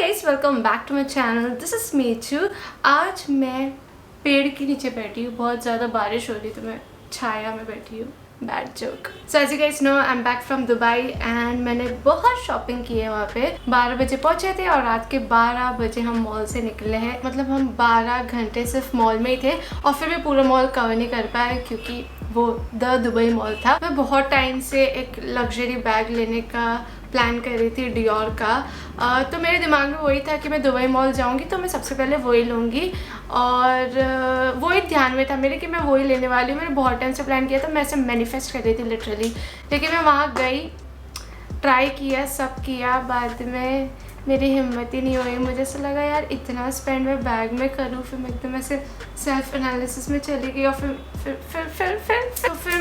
Guys, welcome back to my channel. This is Meechu. आज मैं पेड़ के नीचे बैठी हूँ। बहुत ज़्यादा बारिश हो रही तो मैं छाया में बैठी हूँ। Bad joke. So as you guys know, I am back from Dubai and मैंने बहुत शॉपिंग की है। वहाँ पे 12 बजे पहुँचे थे और रात के 12 बजे हम मॉल से निकले हैं। मतलब हम 12 घंटे सिर्फ मॉल में ही थे और फिर भी पूरा मॉल कवर नहीं कर पाए क्योंकि वो द दुबई मॉल था। मैं बहुत टाइम से एक लग्जरी बैग लेने का प्लान कर रही थी, डियोर का। तो मेरे दिमाग में वही था कि मैं दुबई मॉल जाऊंगी तो मैं सबसे पहले वही लूँगी और वही ध्यान में था मेरे कि मैं वही लेने वाली हूँ। मैंने बहुत टाइम से प्लान किया था, मैं ऐसे मैनिफेस्ट कर रही थी लिटरली। लेकिन मैं वहाँ गई, ट्राई किया, सब किया, बाद में मेरी हिम्मत ही नहीं हुई। मुझे ऐसा लगा यार इतना स्पेंड मैं बैग में करूँ। फिर मैं एकदम ऐसे सेल्फ एनालिसिस में चली गई और फिर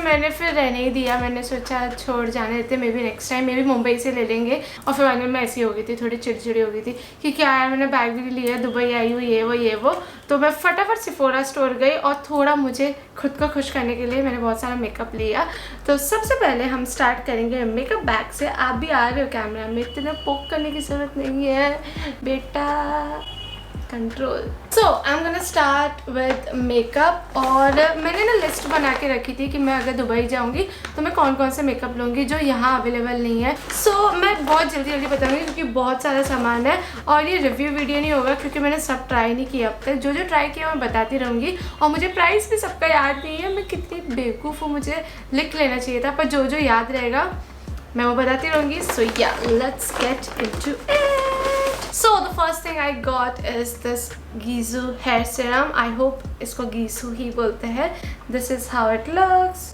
मैंने रहने ही दिया। मैंने सोचा छोड़ जाने देते, may be next time may be Mumbai से ले लेंगे। और फिर बाद में मैं ऐसी हो गई थी, थोड़ी चिड़चिड़ी हो गई थी कि क्या यार मैंने बैग भी लिया, दुबई आई हुई ये वो। तो मैं फटाफट सिफोरा स्टोर गई और थोड़ा मुझे खुद को खुश करने के लिए मैंने बहुत सारा मेकअप लिया। तो सबसे पहले हम स्टार्ट करेंगे मेकअप बैग से। आप भी आ रहे हो कैमरा में, इतना पोक करने की जरूरत नहीं है बेटा, control. So I am gonna start with makeup. और मैंने ना लिस्ट बना के रखी थी कि मैं अगर दुबई जाऊंगी तो मैं कौन कौन से मेकअप लूँगी जो यहाँ अवेलेबल नहीं है। सो मैं बहुत जल्दी बताऊंगी क्योंकि बहुत सारा सामान है और ये रिव्यू वीडियो नहीं होगा क्योंकि मैंने सब ट्राई नहीं किया अब तक। जो जो ट्राई किया मैं बताती रहूँगी और मुझे प्राइस भी सबका याद नहीं है। मैं कितनी बेवकूफ़ हूँ, मुझे लिख लेना चाहिए था, पर जो जो याद रहेगा मैं वो बताती रहूँगी। सो या let's get into it. So the first thing I got is this Gisou hair serum. I hope इसको Gisou ही बोलते हैं। This is how it looks.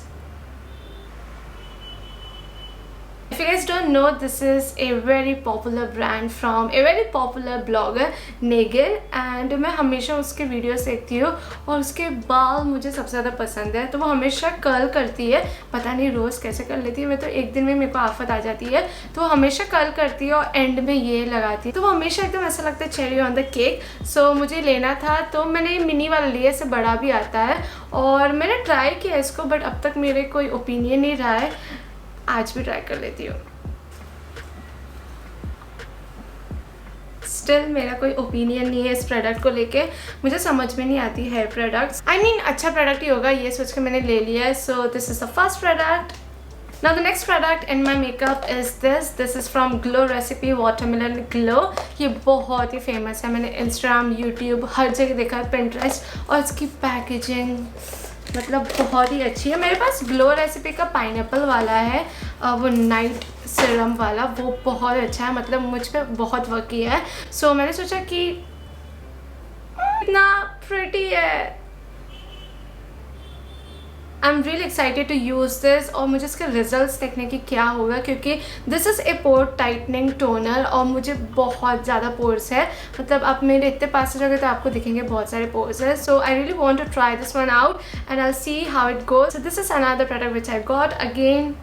If you guys don't know, this is a very popular brand from a very popular blogger Nagin, and मैं हमेशा उसके videos देखती हूँ और उसके बाल मुझे सबसे ज़्यादा पसंद है। तो वो हमेशा कर्ल करती है, पता नहीं रोज़ कैसे कर लेती है। मैं तो एक दिन में मेरे को आफत आ जाती है। तो वो हमेशा कर्ल करती है और एंड में ये लगाती है, तो वो हमेशा एकदम ऐसा लगता है चेरी ऑन द केक। सो मुझे लेना था तो मैंने ये मिनी वाला लिया, इससे बड़ा भी आता है और मैंने ट्राई किया इसको, बट अब तक मेरे कोई ओपिनियन नहीं रहा है। आज भी ट्राई कर लेती हूँ। स्टिल मेरा कोई ओपिनियन नहीं है इस प्रोडक्ट को लेके। मुझे समझ में नहीं आती हेयर प्रोडक्ट्स। आई मीन अच्छा प्रोडक्ट ही होगा ये सोच के मैंने ले लिया है। So this is the first product. Now the next product in my makeup is this. This is from Glow Recipe Watermelon Glow. ये बहुत ही फेमस है, मैंने Instagram, YouTube हर जगह देखा है, Pinterest। और इसकी पैकेजिंग मतलब बहुत ही अच्छी है। मेरे पास ग्लो रेसिपी का पाइनएप्पल वाला है, वो नाइट सीरम वाला, वो बहुत अच्छा है, मतलब मुझ पर बहुत वर्क किया है। सो मैंने सोचा कि इतना प्रिटी है, I am really excited to use this और मुझे इसके रिजल्ट्स देखने की क्या होगा क्योंकि this is a pore tightening toner और मुझे बहुत ज़्यादा पोर्स है। मतलब आप मेरे इतने पास जाओगे तो आपको दिखेंगे बहुत सारे पोर्स है। So I really want to try this one out and I see how it goes. So this is another product which I got. Again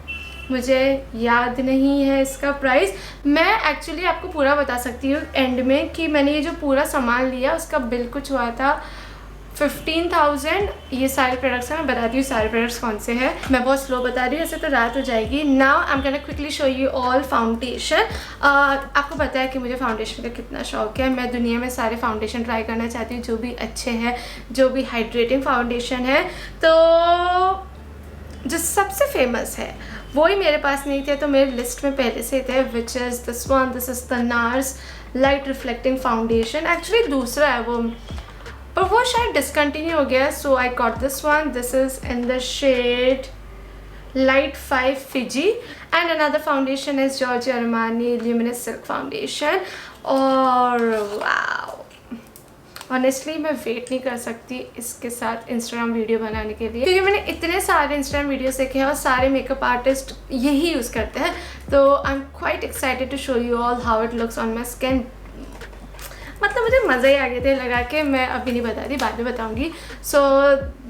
मुझे याद नहीं है इसका प्राइस। मैं एक्चुअली आपको पूरा बता सकती हूँ एंड में कि मैंने ये जो पूरा सामान लिया उसका बिल कुछ हुआ था 15,000। ये सारे प्रोडक्ट्स हैं, मैं बताती हूँ सारे प्रोडक्ट्स कौन से हैं। मैं बहुत स्लो बता रही हूँ, ऐसे तो रात हो जाएगी। Now I am gonna quickly show you all foundation. आपको पता है कि मुझे फाउंडेशन का कितना शौक है। मैं दुनिया में सारे फाउंडेशन ट्राई करना चाहती हूँ जो भी अच्छे हैं, जो भी हाइड्रेटिंग फाउंडेशन है। तो जो सबसे फेमस है वो ही मेरे पास नहीं थे, तो मेरे लिस्ट में पहले से थे, which is this one. This is the Nars light reflecting foundation. Actually दूसरा है वो, पर वो शायद डिसकंटिन्यू हो गया। So I got this one. This is in the shade light 5 Fiji and another foundation is Giorgio Armani luminous silk foundation. और wow, honestly मैं वेट नहीं कर सकती इसके साथ इंस्टाग्राम वीडियो बनाने के लिए क्योंकि मैंने इतने सारे इंस्टाग्राम वीडियोस देखे हैं और सारे मेकअप आर्टिस्ट यही यूज़ करते हैं। तो I am quite excited to show you all how it looks on my skin. मतलब मुझे मज़ा ही आ गया थे लगा के, मैं अभी नहीं बता रही, बाद में बताऊंगी। So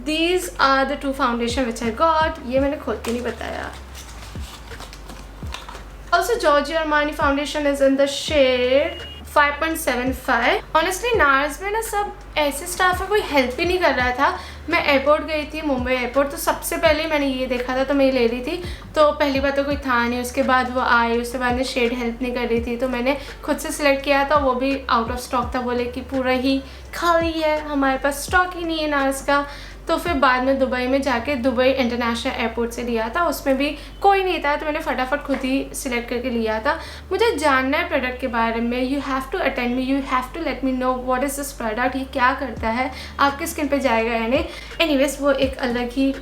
these are the 2 foundation which I got. ये मैंने खोल के नहीं बताया। Also Giorgio Armani foundation is in the shade 5.75। Honestly Nars में ना सब ऐसे स्टाफ है, कोई हेल्प ही नहीं कर रहा था। मैं एयरपोर्ट गई थी, मुंबई एयरपोर्ट, तो सबसे पहले मैंने ये देखा था तो मैं ये ले रही थी। तो पहली बार तो कोई था नहीं, उसके बाद वो आई, उसके बाद में शेड हेल्प नहीं कर रही थी तो मैंने खुद से सिलेक्ट किया था। वो भी आउट ऑफ स्टॉक था, बोले कि पूरा ही खाली है, हमारे पास स्टॉक ही नहीं है नार्स का। तो फिर बाद में दुबई में जाके दुबई इंटरनेशनल एयरपोर्ट से लिया था, उसमें भी कोई नहीं था तो मैंने फटाफट खुद ही सिलेक्ट करके लिया था। मुझे जानना है प्रोडक्ट के बारे में, you have to attend me, you have to let me know what is this product, ये क्या करता है, आपके स्किन पे जाएगा या नहीं। एनीवेज वो एक अलग ही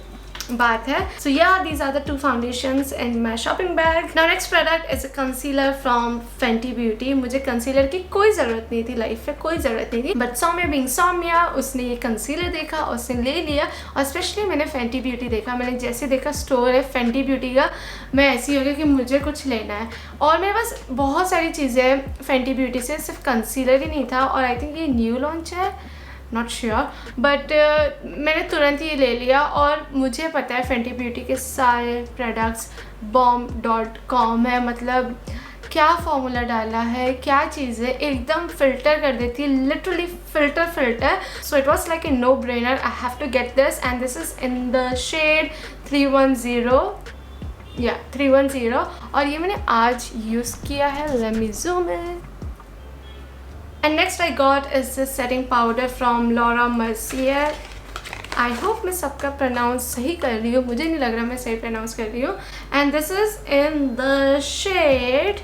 बात है। So yeah these are the 2 foundations in my shopping bag. Now next product is a concealer from Fenty Beauty. मुझे कंसीलर की कोई ज़रूरत नहीं थी, लाइफ में कोई ज़रूरत नहीं थी, बट सौम्या बीइंग सौम्या उसने ये कंसीलर देखा और उसने ले लिया। और स्पेशली मैंने फेंटी ब्यूटी देखा, मैंने जैसे देखा स्टोर है फेंटी ब्यूटी का, मैं ऐसी हो गई कि मुझे कुछ लेना है। और मेरे पास बहुत सारी चीज़ें फेंटी ब्यूटी से, सिर्फ कंसीलर ही नहीं था। और आई थिंक ये न्यू लॉन्च है, नॉट श्योर, बट मैंने तुरंत ये ले लिया। और मुझे पता है फेंटी ब्यूटी के सारे प्रोडक्ट्स bomb.com है, मतलब क्या फॉर्मूला डाला है, क्या चीज़ है, एकदम फिल्टर कर देती है, literally filter. So it was like a no brainer, I have to get this and this is in the shade 310 और ये मैंने आज यूज़ किया है। Let me zoom in. And next I got is this setting powder from Laura Mercier. I hope मैं सबका pronounce सही कर रही हूँ, मुझे नहीं लग रहा मैं सही pronounce कर रही हूँ। And this is in the shade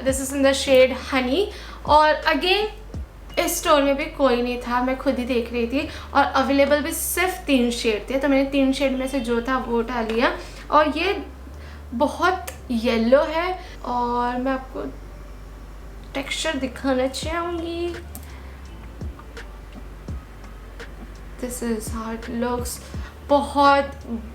this is in the shade Honey। और again इस स्टोर में भी कोई नहीं था, मैं खुद ही देख रही थी और अवेलेबल भी सिर्फ 3 शेड थे, तो मैंने 3 शेड में से जो था वो उठा लिया। और ये बहुत येलो है और मैं आपको टेक्सचर दिखाना चाहूँगी। This is how it looks, बहुत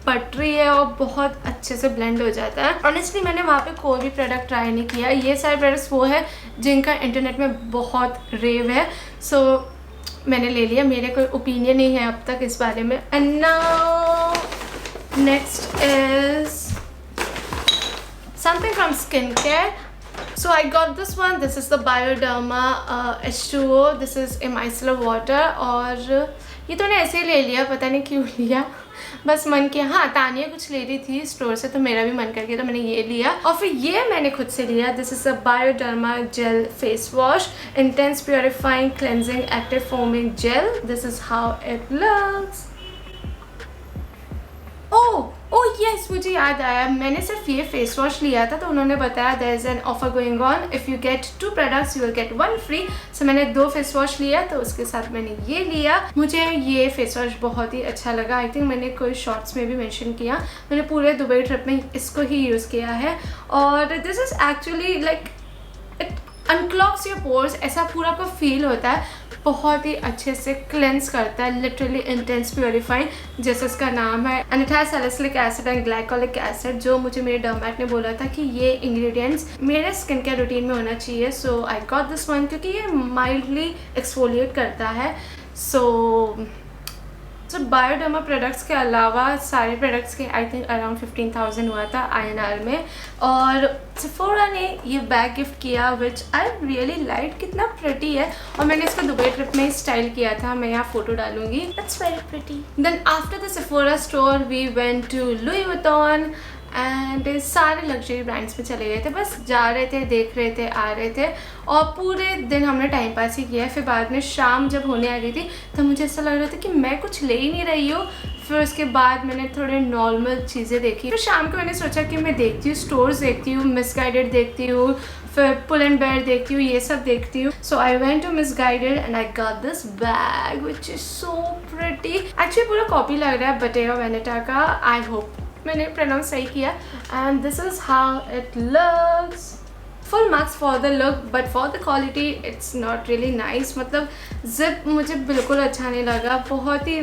बटरी है और बहुत अच्छे से ब्लेंड हो जाता है। ऑनेस्टली मैंने वहाँ पे कोई भी प्रोडक्ट ट्राई नहीं किया, ये सारे प्रोडक्ट्स वो है जिनका इंटरनेट में बहुत रेव है, सो मैंने ले लिया। मेरे कोई ओपिनियन नहीं है अब तक इस बारे में। And now next is something from skincare. So I got this one. This is the Bioderma H2O. This is a micellar water. और ये तो मैंने ऐसे ही ले लिया, पता नहीं क्यों लिया, बस मन किया। हाँ, तानिया कुछ ले रही थी स्टोर से तो मेरा भी मन कर गया तो मैंने ये लिया। और फिर ये मैंने खुद से लिया। This is a Bioderma Gel Face Wash, Intense Purifying Cleansing Active Foaming Gel. This is how it looks. Oh yes, मुझे याद आया, मैंने सिर्फ ये फेस वॉश लिया था तो उन्होंने बताया there is an offer going on, if you get 2 products you will get 1 free. So मैंने 2 फेस वॉश लिया तो उसके साथ मैंने ये लिया। मुझे ये फेस वॉश बहुत ही अच्छा लगा। आई थिंक मैंने कोई शॉर्ट्स में भी मेंशन किया, मैंने पूरे दुबई ट्रिप में इसको ही यूज़ किया है। और this is actually like it unclogs your pores, ऐसा पूरा आपको फील होता है, बहुत ही अच्छे से क्लेंस करता है, लिटरली इंटेंस प्योरीफाइंग जैसे इसका नाम है। And it has salicylic acid and glycolic acid, जो मुझे मेरे डर्मेट ने बोला था कि ये इंग्रेडिएंट्स मेरे स्किन केयर रूटीन में होना चाहिए। सो आई गॉट दिस वन क्योंकि ये माइल्डली एक्सफोलिएट करता है। सो बायोडर्मा प्रोडक्ट्स के अलावा सारे प्रोडक्ट्स के आई थिंक अराउंड 15,000 हुआ था INR में। और सेफोरा ने ये बैग गिफ्ट किया विच आई रियली लाइक, कितना प्रिटी है। और मैंने इसको दुबई ट्रिप में स्टाइल किया था, मैं यहाँ फोटो डालूंगी, it's very pretty. Then after the Sephora store we went to Louis Vuitton and सारे लग्जरी ब्रांड्स में चले गए थे, बस जा रहे थे, देख रहे थे, आ रहे थे और पूरे दिन हमने टाइम पास ही किया। फिर बाद में शाम जब होने आ गई थी तो मुझे ऐसा लग रहा था कि मैं कुछ ले ही नहीं रही हूँ। फिर उसके बाद मैंने थोड़े नॉर्मल चीज़ें देखी। फिर शाम को मैंने सोचा कि मैं देखती हूँ, स्टोर्स देखती हूँ, मिसगाइडेड देखती हूँ, फिर पुल एंड बेयर देखती हूँ, ये सब देखती हूँ। So I went to Missguided and I got this bag which is so pretty. Actually पूरा कॉपी लग रहा है बटेगा वेनेटा का, आई होप मैंने प्रोनाउंस सही किया। And this is how it looks. Full marks for the look but for the quality it's not really nice. मतलब zip मुझे बिल्कुल अच्छा नहीं लगा, बहुत ही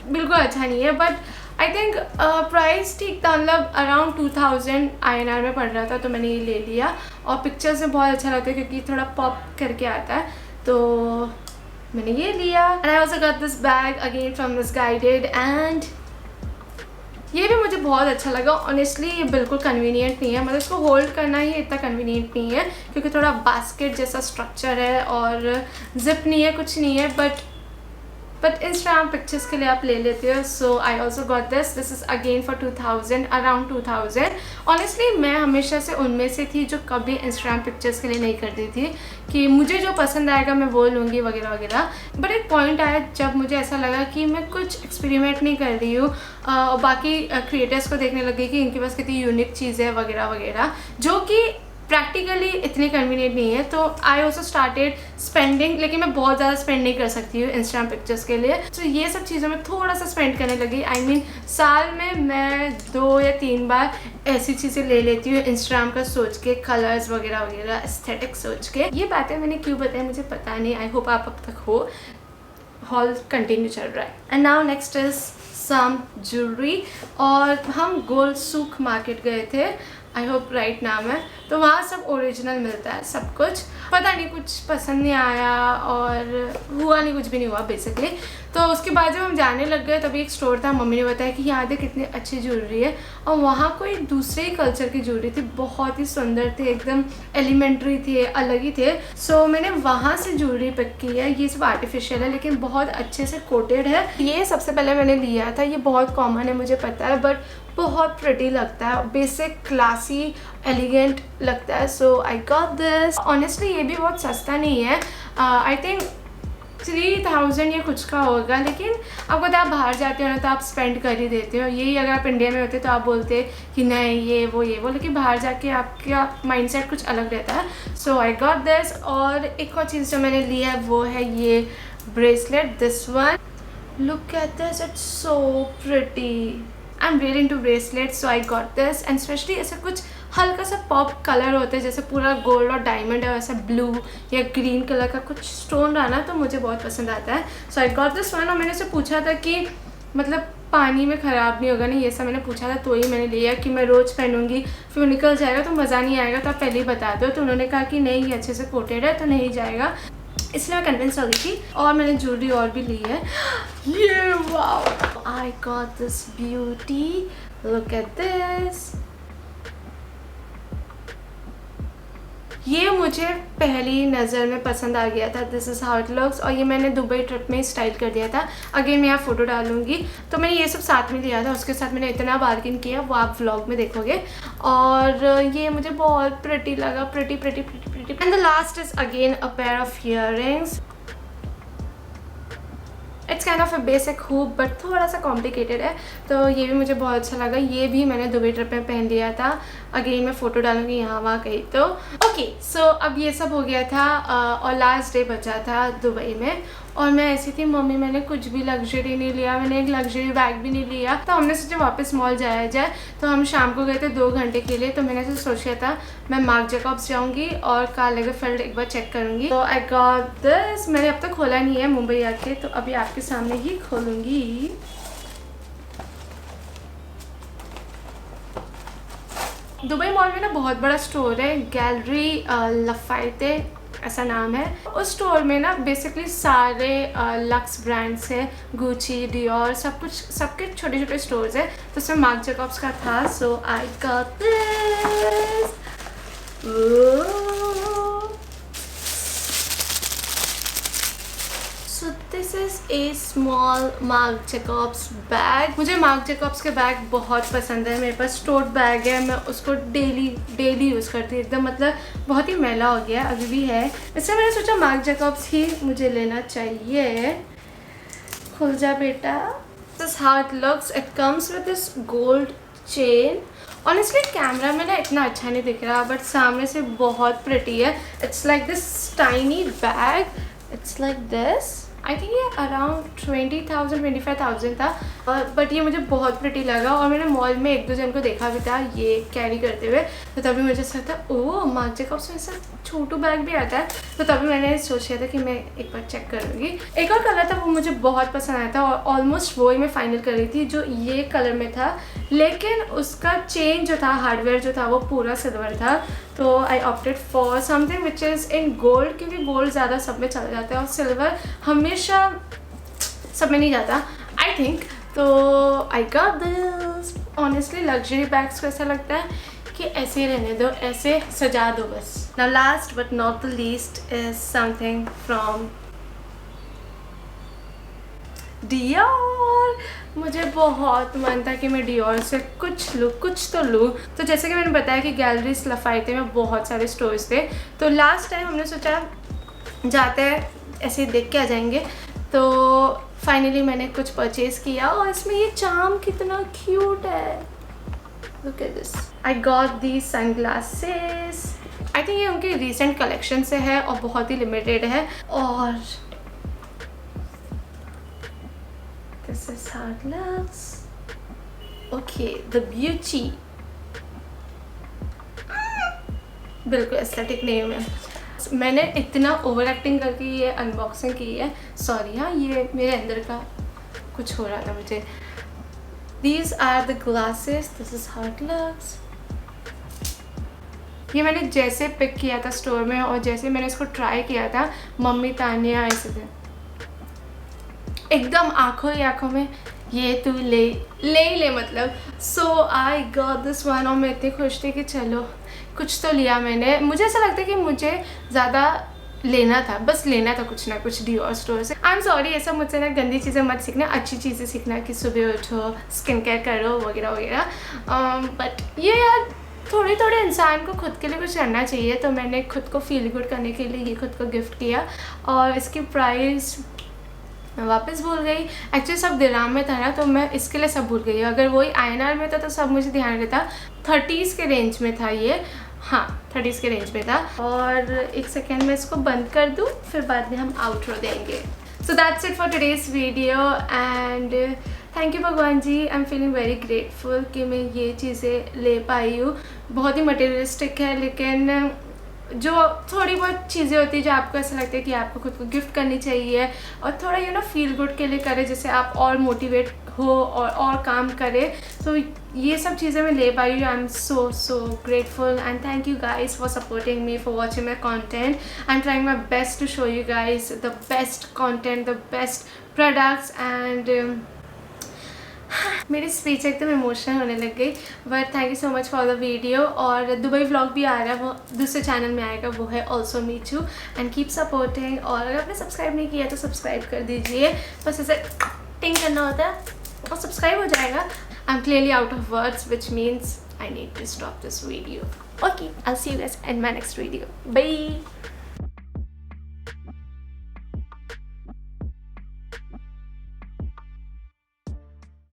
बिल्कुल अच्छा नहीं है। बट आई थिंक प्राइस ठीक था, मतलब अराउंड 2000 INR में पड़ रहा था तो मैंने ये ले लिया। और पिक्चर्स में बहुत अच्छा लगता है क्योंकि थोड़ा पॉप करके आता है, तो मैंने ये लिया। And I also got this bag again from misguided and ये भी मुझे बहुत अच्छा लगा ऑनेस्टली। ये बिल्कुल कन्वीनियंट नहीं है, मतलब इसको होल्ड करना ही इतना कन्वीनियंट नहीं है क्योंकि थोड़ा बास्केट जैसा स्ट्रक्चर है और जिप नहीं है, कुछ नहीं है, बट इंस्टाग्राम पिक्चर्स के लिए आप ले लेते हो। So I also got this is again for 2000, around 2000। Honestly मैं हमेशा से उनमें से थी जो कभी इंस्टाग्राम पिक्चर्स के लिए नहीं करती थी कि मुझे जो पसंद आएगा मैं वो लूँगी वगैरह वगैरह। बट एक पॉइंट आया जब मुझे ऐसा लगा कि मैं कुछ एक्सपेरिमेंट नहीं कर रही हूँ और बाकी क्रिएटर्स को देखने लगी कि इनके पास कितनी यूनिक चीज़ें वगैरह वगैरह जो कि प्रैक्टिकली इतनी कन्वीनियंट नहीं है। तो आई ऑल्सो स्टार्टेड स्पेंडिंग, लेकिन मैं बहुत ज़्यादा स्पेंड नहीं कर सकती हूँ इंस्टाग्राम पिक्चर्स के लिए। तो ये सब चीज़ों में थोड़ा सा स्पेंड करने लगी। आई मीन साल में मैं 2 या 3 बार ऐसी चीज़ें ले लेती हूँ इंस्टाग्राम का सोच के, कलर्स वगैरह वगैरह, एस्थेटिक सोच के। ये बातें मैंने क्यों बताई मुझे पता नहीं, आई होप आप अब तक हो। हॉल कंटिन्यू चल रहा है। And now next is some jewellery. और हम गोल्ड सूक मार्केट गए थे, आई होप राइट नाम है। तो वहाँ सब ओरिजिनल मिलता है सब कुछ। पता नहीं कुछ पसंद नहीं आया और हुआ नहीं, कुछ भी नहीं हुआ बेसिकली। तो उसके बाद जब हम जाने लग गए तभी एक स्टोर था, मम्मी ने बताया कि यहाँ देख कितनी अच्छी ज्वेलरी है। और वहाँ कोई दूसरे ही कल्चर की ज्वेलरी थी, बहुत ही सुंदर थे, एकदम एलिमेंट्री थे, अलग ही थे। सो मैंने वहाँ से ज्वेलरी पिक की है। ये सब आर्टिफिशियल है लेकिन बहुत अच्छे से कोटेड है। ये सबसे पहले मैंने लिया था, ये बहुत कॉमन है मुझे पता है, बट बहुत प्रिटी लगता है, बेसिक क्लासी एलिगेंट लगता है। So I got this. Honestly ये भी बहुत सस्ता नहीं है, आई थिंक 3000 या कुछ का होगा। लेकिन आपको पता है आप बाहर जाते हो ना तो आप स्पेंड कर ही देते हो। यही अगर आप इंडिया में होते तो आप बोलते कि नहीं ये वो, लेकिन बाहर जाके आपका माइंडसेट कुछ अलग रहता है। So I got this. और एक और चीज़ जो मैंने लिया है वो है ये bracelet, this one. Look at this, it's so pretty. I am really into bracelet, so I got this. And specially ऐसे कुछ हल्का सा पॉप कलर होता है, जैसे पूरा गोल्ड और डायमंड है वैसे ब्लू या ग्रीन कलर का कुछ स्टोन रहना, तो मुझे बहुत पसंद आता है। So I got this one. और मैंने उसे पूछा था कि मतलब पानी में ख़राब नहीं होगा ना, ये सब मैंने पूछा था, तो ही मैंने लिया कि मैं रोज़ पहनूंगी फिर वो निकल जाएगा तो मज़ा नहीं आएगा, तो आप पहले ही बता दो। तो उन्होंने कहा कि नहीं ये अच्छे से कोटेड है तो नहीं जाएगा, इसलिए मैं कन्विंस हो गई थी। और मैंने ज्वेलरी और भी ली है। ये wow, I got this beauty, look at this. ये मुझे पहली नज़र में पसंद आ गया था, this is how it looks. और ये मैंने दुबई ट्रिप में स्टाइल कर दिया था। अगेन मैं यहाँ फ़ोटो डालूंगी। तो मैंने ये सब साथ में लिया था, उसके साथ मैंने इतना बार्गिन किया वो आप व्लॉग में देखोगे। और ये मुझे बहुत प्रिटी लगा, pretty pretty pretty pretty. And the last is again a pair of earrings. It's kind of a basic hoop but थोड़ा सा कॉम्प्लिकेटेड है, तो ये भी मुझे बहुत अच्छा लगा। ये भी मैंने दुबई ट्रिप में पहन लिया था। अगेन मैं फ़ोटो डालूंगी यहाँ वहाँ कहीं तो। ओके सो अब ये सब हो गया था और लास्ट डे बचा था दुबई में। और मैं ऐसी थी, मम्मी मैंने कुछ भी लग्जरी नहीं लिया, मैंने एक लग्जरी बैग भी नहीं लिया। तो हमने सोचा वापस मॉल जाया जाए। तो हम शाम को गए थे 2 घंटे के लिए। तो मैंने सोचा था मैं मार्क जैकब्स जाऊँगी और कार्ल लागरफेल्ड एक बार चेक करूँगी। तो आई गॉट दिस। मैंने अब तक खोला नहीं है मुंबई आके, तो अभी आपके सामने ही खोलूँगी। दुबई मॉल में ना बहुत बड़ा स्टोर है, गैलरी लफाइते ऐसा नाम है। उस स्टोर में ना बेसिकली सारे लक्स ब्रांड्स है, गुची, डियोर, सब कुछ, सबके छोटे छोटे स्टोर्स है। तो उसमें मार्क जैकब्स का था। So I got this. So this is a small Marc Jacobs bag. मुझे मार्क जैकब्स के बैग बहुत पसंद है। मेरे पास टोट बैग है, मैं उसको डेली यूज़ करती हूँ। एकदम मतलब बहुत ही मैला हो गया है, अभी भी है, इसलिए मैंने सोचा मार्क जैकब्स ही मुझे लेना चाहिए। खुल जा बेटा। This is how it looks. It comes with this gold chain. Honestly camera में ना इतना अच्छा नहीं दिख रहा बट सामने से बहुत प्रिटी है। It's like this tiny bag, it's like this. I think ये अराउंड 20,000 25,000 था, बट ये मुझे बहुत प्रिटी लगा। और मैंने मॉल में 1-2 जन को देखा भी था ये कैरी करते हुए, तो तभी मुझे लगता ओह मार्क जैकब्स में ऐसा छोटू बैग भी आता है। तो तभी मैंने सोच लिया था कि मैं एक बार चेक करूँगी। एक और कलर था वो मुझे बहुत पसंद आया था और ऑलमोस्ट वो ही मैं फाइनल कर रही थी जो ये कलर में था, लेकिन उसका चेन जो था, हार्डवेयर जो था वो पूरा सिल्वर था। तो I opted for something which is in gold, क्योंकि गोल्ड ज़्यादा सब में चला जाता है और सिल्वर हमेशा सब में नहीं जाता आई थिंक। तो आई got this. Honestly luxury bags को ऐसा लगता है कि ऐसे ही रहने दो, ऐसे सजा दो बस। Now last but not the least is something from Dior. मुझे बहुत मन था कि मैं डियोर से कुछ लूँ, कुछ तो लूँ। तो जैसे कि मैंने बताया कि गैलरीज लफाइते में बहुत सारे स्टोर्स थे, तो लास्ट टाइम हमने सोचा जाते हैं ऐसे ही देख के आ जाएंगे। तो फाइनली मैंने कुछ परचेज़ किया और इसमें ये चार्म कितना क्यूट है। Look at this. I got these sunglasses. I think ये उनके recent collection से है और बहुत ही limited है। और this is how it looks. Okay, the beauty. बिल्कुल एस्थेटिक नहीं हूँ मैंने इतना ओवर एक्टिंग करके ये अनबॉक्सिंग की है। सॉरी हाँ, ये मेरे अंदर का कुछ हो रहा था मुझे। These are the glasses. This is how it looks. ये मैंने जैसे पिक किया था स्टोर में और जैसे मैंने इसको ट्राई किया था, मम्मी तानिया ऐसे थे एकदम आंखों ही आंखों में, ये तू ले ही ले मतलब। सो आई गॉट दिस वन और मैं इतनी खुश थी कि चलो कुछ तो लिया मैंने। मुझे ऐसा लगता है कि मुझे ज़्यादा लेना था, बस लेना था कुछ ना कुछ डियोर स्टोर से। आई एम सॉरी, ऐसा मुझसे ना गंदी चीज़ें मत सीखना, अच्छी चीज़ें सीखना कि सुबह उठो, स्किन केयर करो वगैरह वगैरह। बट ये यार थोड़ी थोड़ी इंसान को खुद के लिए कुछ करना चाहिए, तो मैंने खुद को फील गुड करने के लिए ये खुद को गिफ्ट किया। और इसकी प्राइस मैं वापस भूल गई। एक्चुअली सब दिराम में था ना, तो मैं इसके लिए सब भूल गई। अगर वही INR में था तो सब मुझे ध्यान रहता। 30s के रेंज में था ये, हाँ 30s के रेंज में था। और एक सेकेंड में इसको बंद कर दूँ, फिर बाद में हम आउटरो देंगे। So that's it for today's video and thank you भगवान जी। I am feeling very grateful कि मैं ये चीज़ें ले पाई हूँ। बहुत ही मटेरियलिस्टिक है, लेकिन जो थोड़ी बहुत चीज़ें होती है जो आपको ऐसा लगता है कि आपको खुद को गिफ्ट करनी चाहिए और थोड़ा फील गुड के लिए करे, जैसे आप और मोटिवेट हो और काम करे, तो ये सब चीज़ें मैं ले पाई हूँ। I am so grateful and thank you guys for supporting me, for watching my content. I am trying my best to show you guys the best content, the best products and मेरी speech एकदम emotional होने लग गई। But thank you so much for the video. और Dubai vlog भी आ रहा है, वो दूसरे चैनल में आएगा, वो है ऑल्सो मीचू एंड कीप सपोर्टिंग। और अगर आपने सब्सक्राइब नहीं किया तो सब्सक्राइब कर दीजिए, बस ऐसे टिंग करना होता है और सब्सक्राइब हो जाएगा। I am clearly out of words which means I need to stop this video. Okay, I will see you guys in my next video. Bye.